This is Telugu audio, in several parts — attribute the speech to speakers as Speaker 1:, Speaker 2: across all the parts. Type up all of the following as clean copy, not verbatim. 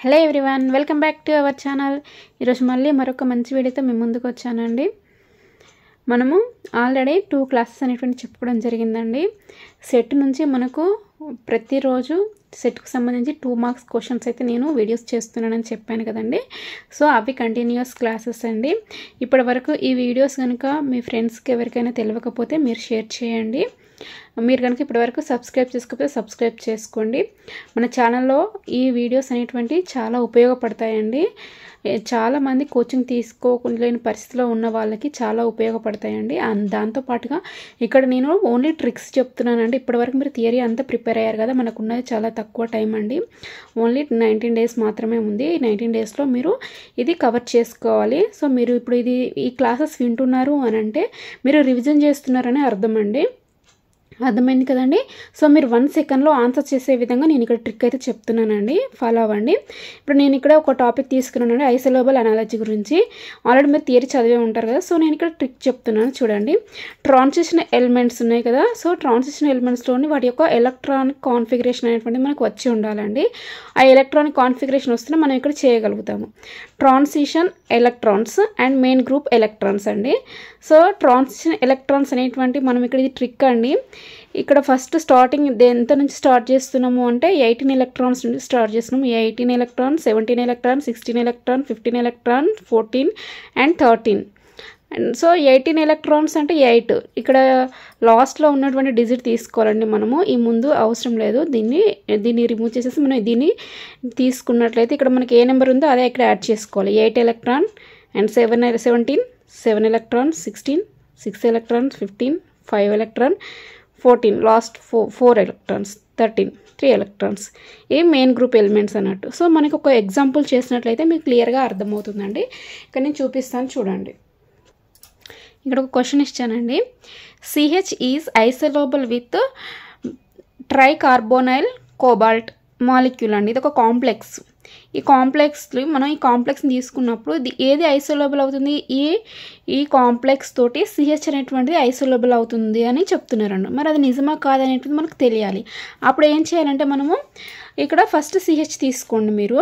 Speaker 1: Hello everyone, welcome back to our channel. ఈరోజు మళ్ళీ మరొక మంచి వీడియోతో మేము ముందుకు వచ్చానండి. మనము ఆల్రెడీ 2 క్లాసెస్ అనేటువంటి చెప్పుకోవడం జరిగిందండి. సెట్ నుంచి మనకు ప్రతిరోజు సెట్కు సంబంధించి 2 మార్క్స్ క్వశ్చన్స్ అయితే నేను వీడియోస్ చేస్తున్నానని చెప్పాను కదండి. సో అవి కంటిన్యూస్ క్లాసెస్ అండి. ఇప్పటి వరకు ఈ వీడియోస్ కనుక మీ ఫ్రెండ్స్కి ఎవరికైనా తెలియకపోతే మీరు షేర్ చేయండి. మీరు కనుక ఇప్పటివరకు సబ్స్క్రైబ్ చేసుకోకపోతే సబ్స్క్రైబ్ చేసుకోండి. మన ఛానల్లో ఈ వీడియోస్ అనేటువంటి చాలా ఉపయోగపడతాయండి. చాలామంది కోచింగ్ తీసుకోలేని పరిస్థితిలో ఉన్న వాళ్ళకి చాలా ఉపయోగపడతాయండి. దాంతోపాటుగా ఇక్కడ నేను ఓన్లీ ట్రిక్స్ చెప్తున్నానండి. ఇప్పటివరకు మీరు థియరీ అంతా ప్రిపేర్ అయ్యారు కదా, మనకున్నది చాలా తక్కువ టైం అండి. ఓన్లీ 19 డేస్ మాత్రమే ఉంది. ఈ 19 డేస్లో మీరు ఇది కవర్ చేసుకోవాలి. సో మీరు ఇప్పుడు ఈ క్లాసెస్ వింటున్నారు అని అంటే మీరు రివిజన్ చేస్తున్నారని అర్థం అండి. అర్థమైంది కదండి. సో మీరు 1 సెకండ్లో ఆన్సర్ చేసే విధంగా నేను ఇక్కడ ట్రిక్ అయితే చెప్తున్నానండి, ఫాలో అవ్వండి. ఇప్పుడు నేను ఇక్కడ ఒక టాపిక్ తీసుకున్నానండి, ఐసోలేబుల్ అనాలజీ గురించి. ఆల్రెడీ మీరు థియరీ చదివే ఉంటారు కదా. సో నేను ఇక్కడ ట్రిక్ చెప్తున్నాను చూడండి. ట్రాన్సిషన్ ఎలిమెంట్స్ ఉన్నాయి కదా. సో ట్రాన్సిషన్ ఎలిమెంట్స్లోని వాటి యొక్క ఎలక్ట్రానిక్ కాన్ఫిగరేషన్ అనేటువంటి మనకు వచ్చి ఉండాలండి. ఆ ఎలక్ట్రానిక్ కాన్ఫిగరేషన్ వస్తే మనం ఇక్కడ చేయగలుగుతాము. Transition electrons and main group electrons అండి. సో ట్రాన్సిషన్ ఎలక్ట్రాన్స్ అనేటువంటి మనం ఇక్కడ ఇది ట్రిక్ అండి. ఇక్కడ ఫస్ట్ స్టార్టింగ్ ఎంత నుంచి స్టార్ట్ చేస్తున్నాము అంటే 18 ఎలక్ట్రాన్స్ నుంచి స్టార్ట్ చేస్తున్నాము. 18 electron, 17 electron, 16 electron, 15 electron, 14 and 13. So 18 electrons అంటే 8. ఇక్కడ లాస్ట్లో ఉన్నటువంటి డిజిట్ తీసుకోవాలండి మనము. ఈ ముందు అవసరం లేదు. దీన్ని రిమూవ్ చేసేసి మనం దీన్ని తీసుకున్నట్లయితే ఇక్కడ మనకి ఏ నెంబర్ ఉందో అదే ఇక్కడ యాడ్ చేసుకోవాలి. 8 electron and 17, 7 electron, 16, 6 electrons, 15, 5 electron, 14, last 4 electrons, 13, 3 electrons. ఇవి మెయిన్ గ్రూప్ ఎలిమెంట్స్ అన్నట్టు. సో మనకి ఒక ఎగ్జాంపుల్ చేసినట్లయితే మీకు క్లియర్గా అర్థమవుతుందండి. ఇక్కడ నేను చూపిస్తాను చూడండి. ఇక్కడ ఒక క్వశ్చన్ ఇచ్చానండి. CH is isolobal with tricarbonyl cobalt molecule అండి. ఇది ఒక కాంప్లెక్స్. ఈ కాంప్లెక్స్ని తీసుకున్నప్పుడు ఏది ఐసోలేబుల్ అవుతుంది? ఈ కాంప్లెక్స్ తోటి CH అనేటువంటిది ఐసోలేబుల్ అవుతుంది అని చెప్తున్నారండి. మరి అది నిజమా కాదనేటువంటిది మనకు తెలియాలి. అప్పుడు ఏం చేయాలంటే మనము ఇక్కడ ఫస్ట్ CH తీసుకోండి. మీరు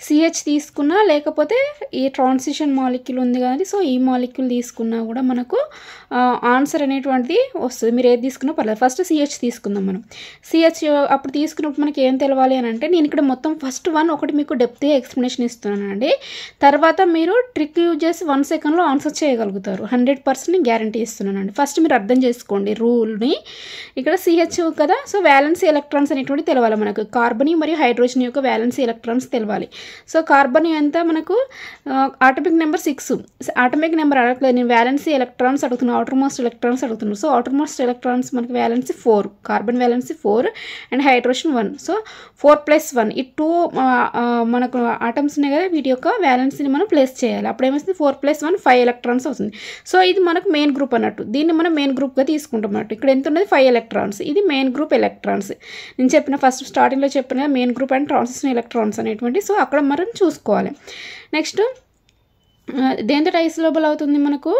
Speaker 1: CH తీసుకున్నా లేకపోతే ఈ ట్రాన్సిషన్ మాలిక్యూల్ ఉంది కదండి. సో ఈ మాలిక్యూల్ తీసుకున్నా కూడా మనకు ఆన్సర్ అనేటువంటిది వస్తుంది. మీరు ఏది తీసుకున్నా పర్లేదు. ఫస్ట్ CH తీసుకుందాం మనం. CH అప్పుడు తీసుకున్నప్పుడు మనకి ఏం తెలవాలి అని అంటే, నేను ఇక్కడ మొత్తం ఫస్ట్ ఒకటి మీకు డెప్త్ ఎక్స్ప్లెనేషన్ ఇస్తున్నానండి. తర్వాత మీరు ట్రిక్ యూజ్ చేసి 1 సెకండ్లో ఆన్సర్ చేయగలుగుతారు. 100% గ్యారంటీ ఇస్తున్నానండి. ఫస్ట్ మీరు అర్థం చేసుకోండి రూల్ని. ఇక్కడ CH కదా. సో వ్యాలెన్సీ ఎలక్ట్రాన్స్ అనేటువంటి తెలవాలి మనకు. కార్బన్ మరియు హైడ్రోజన్ యొక్క వ్యాలెన్సీ ఎలక్ట్రాన్స్ తెలవాలి. సో కార్బన్ ఎంత మనకు ఆటమిక్ నెంబర్ 6. ఆటమిక్ నెంబర్ అడగలేదు, నేను వ్యాలెన్సీ ఎలక్ట్రాన్స్ అడుగుతున్నాను, అవుటర్ మోస్ట్ ఎలక్ట్రాన్స్ అడుగుతున్నాను. సో అవుటర్ మోస్ట్ ఎలక్ట్రాన్స్ మనకు valency 4, carbon valency 4 and hydrogen 1. So 4+1 ఈ 2 మనకు ఆటమ్స్ ఉన్నాయి కదా, వీటి యొక్క వ్యాలెన్సీని మనం ప్లేస్ చేయాలి. అప్పుడు ఏమవుతుంది? 4+1 5 ఎలక్ట్రాన్స్ అవుతుంది. సో ఇది మనకు మెయిన్ గ్రూప్ అన్నట్టు. దీన్ని మనం మెయిన్ గ్రూప్గా తీసుకుంటాం అన్నట్టు. ఇక్కడ ఎంత ఉన్నది? 5 ఎలక్ట్రాన్స్. ఇది మెయిన్ గ్రూప్ ఎలక్ట్రాన్స్. నేను చెప్పిన ఫస్ట్ స్టార్టింగ్లో చెప్పిన main group and transition electrons అనేటువంటి. సో అక్కడ మనం చూసుకోవాలి. నెక్స్ట్ దేంతో ఐసోలేబుల్ అవుతుంది మనకు?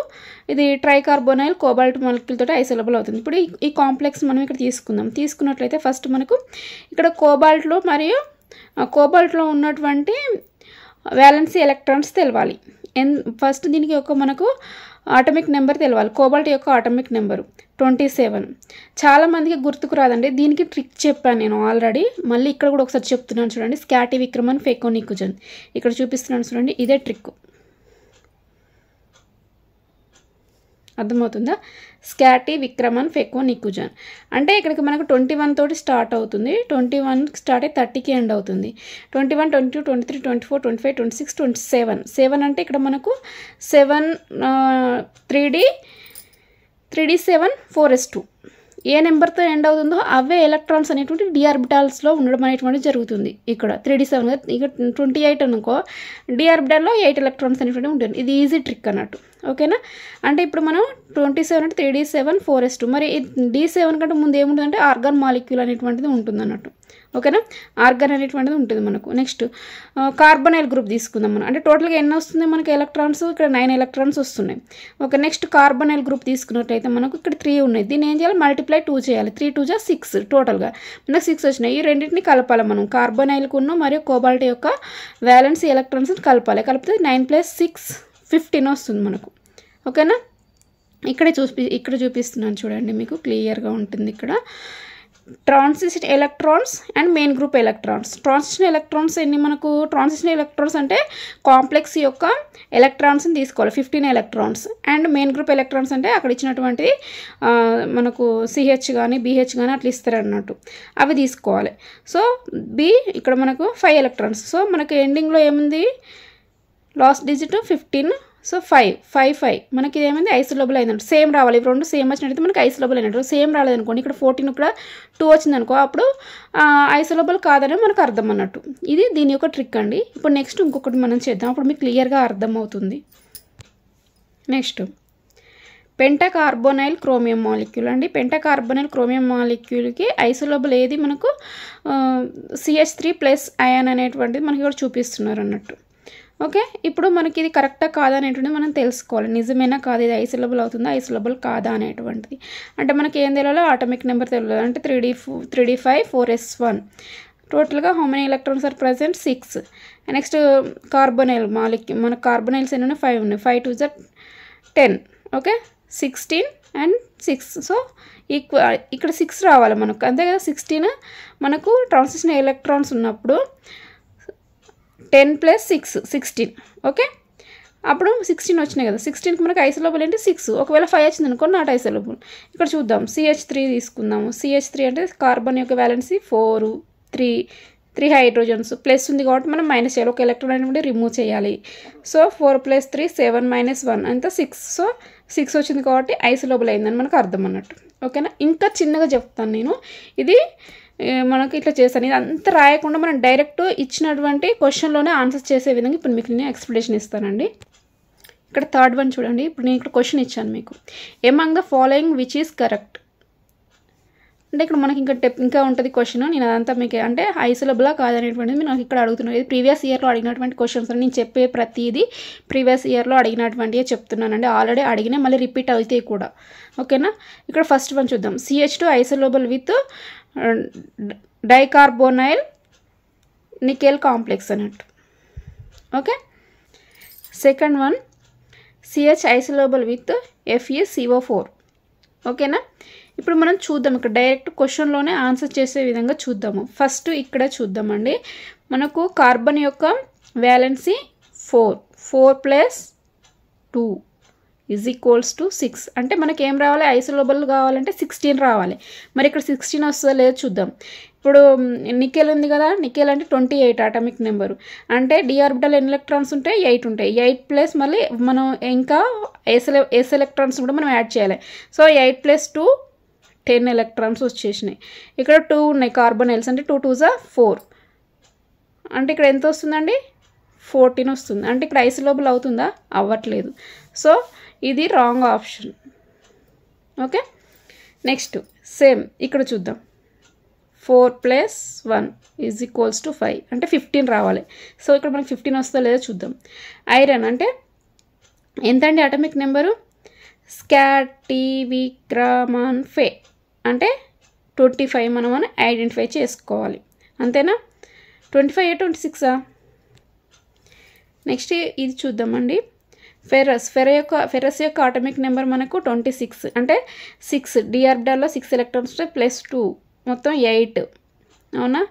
Speaker 1: ఇది ట్రైకార్బోనైల్ కోబాల్ట్ మాలిక్యూల్ తోటి ఐసోలేబుల్ అవుతుంది. ఇప్పుడు ఈ కాంప్లెక్స్ మనం ఇక్కడ తీసుకుందాం. తీసుకున్నట్లయితే ఫస్ట్ మనకు ఇక్కడ కోబాల్ట్లో ఉన్నటువంటి వ్యాలెన్సీ ఎలక్ట్రాన్స్ తెలవాలి. ఫస్ట్ దీనికి మనకు ఆటమిక్ నెంబర్ తెలవాలి. కోబాల్ట్ యొక్క ఆటమిక్ నెంబరు 27. చాలామందికి గుర్తుకు రాదండి. దీనికి ట్రిక్ చెప్పాను నేను ఆల్రెడీ. మళ్ళీ ఇక్కడ కూడా ఒకసారి చెప్తున్నాను చూడండి. స్కాటి విక్రమన్ ఫెకోనికుజన్ ఇక్కడ చూపిస్తున్నాను చూడండి. ఇదే ట్రిక్. అర్థమవుతుందా? స్కాటి విక్రమన్ ఫెకోనికుజన్ అంటే ఇక్కడికి మనకు 21 తోటి స్టార్ట్ అవుతుంది. 21 స్టార్ట్ అయ్యి 30కి ఎండ్ అవుతుంది. 21, 22, 23, 24, 25, 26, 27. 7 అంటే ఇక్కడ మనకు 7 3d7 4s2. ఏ నెంబర్తో ఎండ్ అవుతుందో అవే ఎలక్ట్రాన్స్ అనేటువంటి డి ఆర్బిటాల్స్లో ఉండడం అనేటువంటి జరుగుతుంది. ఇక్కడ 3d7 ఇక 28 అనుకో, డి ఆర్బిటాల్లో 8 ఎలక్ట్రాన్స్ అనేటువంటి ఉంటుంది. ఇది ఈజీ ట్రిక్ అన్నట్టు. ఓకేనా? అంటే ఇప్పుడు మనం 27 అంటే 3d7 4s2. మరి D7 కంటే ముందు ఏముంటుందంటే ఆర్గాన్ మాలిక్యూల్ అనేటువంటిది ఉంటుంది అన్నట్టు. ఓకేనా. ఆర్గాన్ అనేటువంటిది ఉంటుంది మనకు. నెక్స్ట్ కార్బొనైల్ గ్రూప్ తీసుకుందాం మనం. అంటే టోటల్గా ఎన్ని వస్తుంది మనకి ఎలక్ట్రాన్స్, ఇక్కడ 9 ఎలక్ట్రాన్స్ వస్తున్నాయి. ఓకే, నెక్స్ట్ కార్బొనైల్ గ్రూప్ తీసుకున్నట్లయితే మనకు ఇక్కడ 3 ఉన్నాయి. దీన్ని ఏం చేయాలి, మల్టిప్లై 2 చేయాలి. 3 2 జా 6, టోటల్గా మనకు 6 వచ్చినాయి. ఈ రెండింటిని కలపాలి మనం. కార్బొనైల్కున్న మరియు కోబాల్ట్ యొక్క వ్యాలెన్సీ ఎలక్ట్రాన్స్ని కలపాలి. కలిపితే 9 + 6 15 వస్తుంది మనకు. ఓకేనా. ఇక్కడ చూపిస్తున్నాను చూడండి, మీకు క్లియర్గా ఉంటుంది. ఇక్కడ transition electrons and main group electrons. Transition electrons ఎన్ని మనకు, ట్రాన్సిషన్ ఎలక్ట్రాన్స్ అంటే కాంప్లెక్స్ యొక్క ఎలక్ట్రాన్స్ని తీసుకోవాలి 15 electrons. And main group electrons అంటే అక్కడ ఇచ్చినటువంటి మనకు CH కానీ BH కానీ అట్లా ఇస్తారు అన్నట్టు, అవి తీసుకోవాలి. సో ఇక్కడ మనకు 5 ఎలక్ట్రాన్స్. సో మనకు ఎండింగ్లో ఏముంది, లాస్ట్ డిజిట్ 15. సో 5 మనకి ఇది ఏమైంది, ఐసోలేబుల్ అయిందంట. సేమ్ రావాలి, ఇవి రెండు సేమ్ వచ్చినట్టయితే మనకి ఐసోలేబుల్ అయినట్టు. సేమ్ రాలేదనుకోండి, ఇక్కడ 14 ఇక్కడ 2 వచ్చింది అనుకో, అప్పుడు ఐసోలేబుల్ కాదని మనకు అర్థం అన్నట్టు. ఇది దీని యొక్క ట్రిక్ అండి. ఇప్పుడు నెక్స్ట్ ఇంకొకటి మనం చేద్దాం, అప్పుడు మీకు క్లియర్గా అర్థమవుతుంది. నెక్స్ట్ పెంటాకార్బోనైల్ క్రోమియం మాలిక్యూల్ అండి. పెంటాకార్బోనైల్ క్రోమియం మాలిక్యూల్కి ఐసోలేబుల్ ఏది మనకు CH3+ అయాన్ అనేటువంటిది మనకి ఇక్కడ చూపిస్తున్నారు అన్నట్టు. ఓకే, ఇప్పుడు మనకి ఇది కరెక్టా కాదా అనేటువంటిది మనం తెలుసుకోవాలి. నిజమేనా కాదు, ఇది ఐసోలేబుల్ అవుతుందా ఐసోలేబుల్ కాదా అనేటువంటిది. అంటే మనకి ఏం తెలియాలో, ఆటమిక్ నెంబర్ తెలియదు. అంటే 3d5 4s1. టోటల్గా how many electrons are present, 6. Next carbonyl molecule, మన కార్బొనైల్స్ ఎన్ని ఉన్నాయి, 5 ఉన్నాయి. 5 2 = 10. Okay, 16 and 6. సో ఇక్కడ 6 రావాలి మనకు, అంతే కదా. 16 మనకు ట్రాన్సిషన్ ఎలక్ట్రాన్స్ ఉన్నప్పుడు 10 + 6 16. ఓకే, అప్పుడు 16 వచ్చినాయి కదా. 16కి మనకు ఐసోలేబుల్ ఏంటి, 6. ఒకవేళ 5 వచ్చింది అనుకో, నాట్ ఐసోలేబుల్. ఇక్కడ చూద్దాం, CH3 తీసుకుందాము. CH3 అంటే కార్బన్ యొక్క వ్యాలెన్సీ 4, 3 హైడ్రోజన్స్, ప్లస్ ఉంది కాబట్టి మనం మైనస్ చేయాలి. ఒక ఎలక్ట్రాన్ అనేది రిమూవ్ చేయాలి. సో 4 + 3 7 - 1 అంతా 6. సో 6 వచ్చింది కాబట్టి ఐసోలేబుల్ అయిందని మనకు అర్థం అన్నట్టు. ఓకేనా. ఇంకా చిన్నగా చెప్తాను నేను, ఇది మనకి ఇట్లా చేస్తాను. ఇది అంతా రాయకుండా మనం డైరెక్ట్ ఇచ్చినటువంటి క్వశ్చన్లోనే ఆన్సర్ చేసే విధంగా ఇప్పుడు మీకు నేను ఎక్స్ప్లెనేషన్ ఇస్తానండి. ఇక్కడ థర్డ్ వన్ చూడండి. ఇప్పుడు నేను ఇక్కడ క్వశ్చన్ ఇచ్చాను మీకు, among the following which is correct అంటే ఇక్కడ మనకి ఇంకా ఉంటుంది క్వశ్చన్. నేను అదంతా మీకు అంటే ఐసోలేబులా కాదనేటువంటిది నాకు ఇక్కడ అడుగుతున్నాను. ఇది ప్రీవియస్ ఇయర్లో అడిగినటువంటి క్వశ్చన్స్. నేను చెప్పే ప్రతిదీ ప్రీవియస్ ఇయర్లో అడిగినటువంటివి చెప్తున్నానండి. ఆల్రెడీ అడిగినా మళ్ళీ రిపీట్ అవుతాయి కూడా. ఓకేనా. ఇక్కడ ఫస్ట్ వన్ చూద్దాం. CH2 isolobal with dicarbonyl nickel complex అన్నట్టు. Okay. Second one CH isolobal with FeCO4. ఓకేనా. ఇప్పుడు మనం చూద్దాం, ఇక్కడ డైరెక్ట్ క్వశ్చన్లోనే ఆన్సర్ చేసే విధంగా చూద్దాము. ఫస్ట్ ఇక్కడ చూద్దామండి, మనకు కార్బన్ యొక్క వ్యాలెన్సీ 4 + 2 = 6. అంటే మనకి ఏం రావాలి, ఐసోలేబుల్ కావాలంటే 16 రావాలి. మరి ఇక్కడ 16 వస్తుందో లేదో చూద్దాం. ఇప్పుడు నికెల్ ఉంది కదా, నికెల్ అంటే 28 ఆటమిక్ నెంబరు. అంటే d ఆర్బిటల్ ఎన్ని ఎలక్ట్రాన్స్ ఉంటాయి, 8 ఉంటాయి. 8+ మళ్ళీ మనం ఇంకా ఎస్ ఎలక్ట్రాన్స్ కూడా మనం యాడ్ చేయాలి. సో 8 + 2 10 ఎలక్ట్రాన్స్ వచ్చేసినాయి. ఇక్కడ 2 ఉన్నాయి కార్బొనైల్స్, అంటే 2 2 = 4. అంటే ఇక్కడ ఎంత వస్తుందండి, 14 వస్తుంది. అంటే ఇక్కడ ఐసోలేబుల్ అవుతుందా, అవ్వట్లేదు. సో ఇది wrong option. Okay. Next same ఇక్కడ చూద్దాం, 4 + 1 = 5. అంటే 15 రావాలి. సో ఇక్కడ మనకి 15 వస్తుందో లేదో చూద్దాం. ఐరన్ అంటే ఎంత అండి అటమిక్ నెంబరు, స్కాటివిక్రమాన్ ఫే అంటే 25 మనం ఐడెంటిఫై చేసుకోవాలి. అంతేనా. 25 26. నెక్స్ట్ ఇది చూద్దామండి, ఫెరస్ యొక్క ఆటమిక్ నెంబర్ మనకు 26. అంటే 6 d ఆర్బిటాల్లో 6 ఎలక్ట్రాన్స్ + 2 మొత్తం 8. అవునా.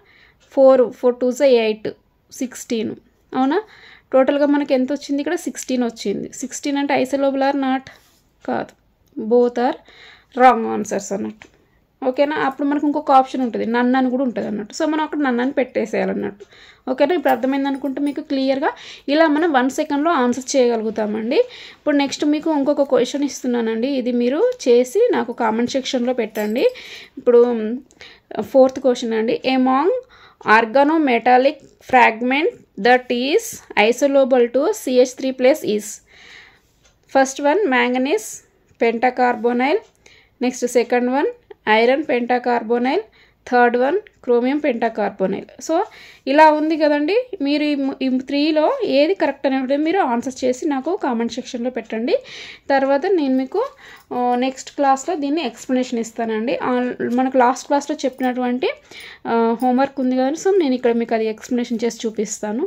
Speaker 1: 4 2 = 8 16. అవునా. టోటల్గా మనకి ఎంత వచ్చింది, ఇక్కడ 16 వచ్చింది. 16 అంటే ఐసోలేబుల్ ఆర్ నాట్, కాదు. బోత్ ఆర్ రాంగ్ ఆన్సర్స్ అన్నట్టు. ఓకేనా. అప్పుడు మనకు ఇంకొక ఆప్షన్ ఉంటుంది, నన్ అని కూడా ఉంటుంది అన్నట్టు. సో మనం అక్కడ నన్ అని పెట్టేసేయాలన్నట్టు. ఓకేనా. ఇప్పుడు అర్థమైంది అనుకుంటే మీకు క్లియర్గా ఇలా మనం 1 సెకండ్లో ఆన్సర్ చేయగలుగుతామండి. ఇప్పుడు నెక్స్ట్ మీకు ఇంకొక క్వశ్చన్ ఇస్తున్నానండి, ఇది మీరు చేసి నాకు కామెంట్ సెక్షన్లో పెట్టండి. ఇప్పుడు 4th క్వశ్చన్ అండి, among organometallic fragment that is isolobal to CH3+ is. First one manganese pentacarbonyl. Next second one iron pentacarbonyl. Third one chromium pentacarbonyl. So ఇలా ఉంది కదండి. మీరు ఈ 3లో ఏది కరెక్ట్ అనేది మీరు ఆన్సర్ చేసి నాకు కామెంట్ సెక్షన్లో పెట్టండి. తర్వాత నేను మీకు నెక్స్ట్ క్లాస్లో దీన్ని ఎక్స్ప్లెనేషన్ ఇస్తానండి. మనకు లాస్ట్ క్లాస్లో చెప్పినటువంటి హోంవర్క్ ఉంది కదా, సో నేను ఇక్కడ మీకు అది ఎక్స్ప్లెనేషన్ చేసి చూపిస్తాను.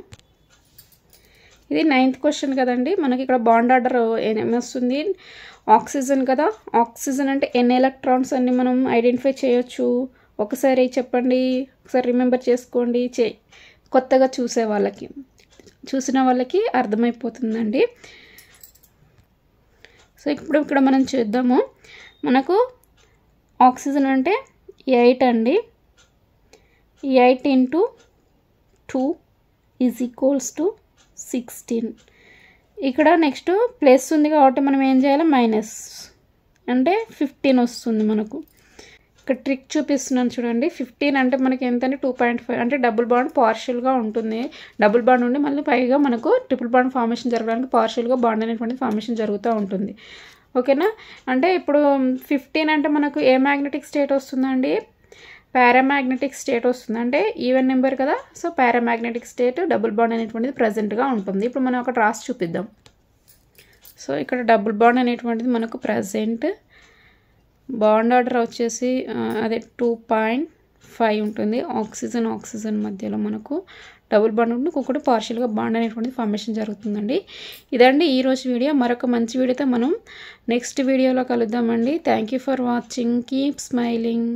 Speaker 1: ఇది 9th క్వశ్చన్ కదండి. మనకి ఇక్కడ బాండ్ ఆర్డర్ ఏమొస్తుంది, ఆక్సిజన్ కదా. ఆక్సిజన్ అంటే ఎన్ని ఎలక్ట్రాన్స్ అన్ని మనం ఐడెంటిఫై చేయొచ్చు. ఒకసారి చెప్పండి, ఒకసారి రిమెంబర్ చేసుకోండి. కొత్తగా చూసిన వాళ్ళకి అర్థమైపోతుందండి. సో ఇప్పుడు ఇక్కడ మనం చూద్దాము. మనకు ఆక్సిజన్ అంటే 8 అండి. 8 × 2 = 16. ఇక్కడ నెక్స్ట్ ప్లస్ ఉంది కాబట్టి మనం ఏం చేయాలి, మైనస్ అంటే 15 వస్తుంది మనకు. ఇక్కడ ట్రిక్ చూపిస్తున్నాను చూడండి. 15 అంటే మనకి ఎంత అంటే 2.5 అంటే డబుల్ బాండ్ పార్షియల్గా ఉంటుంది. డబుల్ బాండ్ ఉండి మళ్ళీ పైగా మనకు ట్రిపుల్ బాండ్ ఫార్మేషన్ జరగడానికి పార్షియల్గా బాండ్ అనేటువంటి ఫార్మేషన్ జరుగుతూ ఉంటుంది. ఓకేనా. అంటే ఇప్పుడు 15 అంటే మనకు ఏ మ్యాగ్నెటిక్ స్టేట్ వస్తుందండి, పారామ్యాగ్నెటిక్ స్టేట్ వస్తుంది. అంటే ఈవెన్ నెంబర్ కదా. సో పారామ్యాగ్నెటిక్ స్టేట్ డబుల్ బాండ్ అనేటువంటిది ప్రజెంట్గా ఉంటుంది. ఇప్పుడు మనం ఒకటి రాసి చూపిద్దాం. సో ఇక్కడ డబుల్ బాండ్ అనేటువంటిది మనకు ప్రజెంట్. బాండ్ ఆర్డర్ వచ్చేసి అదే 2.5 ఉంటుంది. ఆక్సిజన్ మధ్యలో మనకు డబుల్ బాండ్ ఉండి ఇంకొకటి పార్షియల్గా బాండ్ అనేటువంటిది ఫార్మేషన్ జరుగుతుందండి. ఇదండి ఈరోజు వీడియో. మరొక మంచి వీడియోతో మనం నెక్స్ట్ వీడియోలో కలుద్దామండి. Thank you for watching. Keep smiling.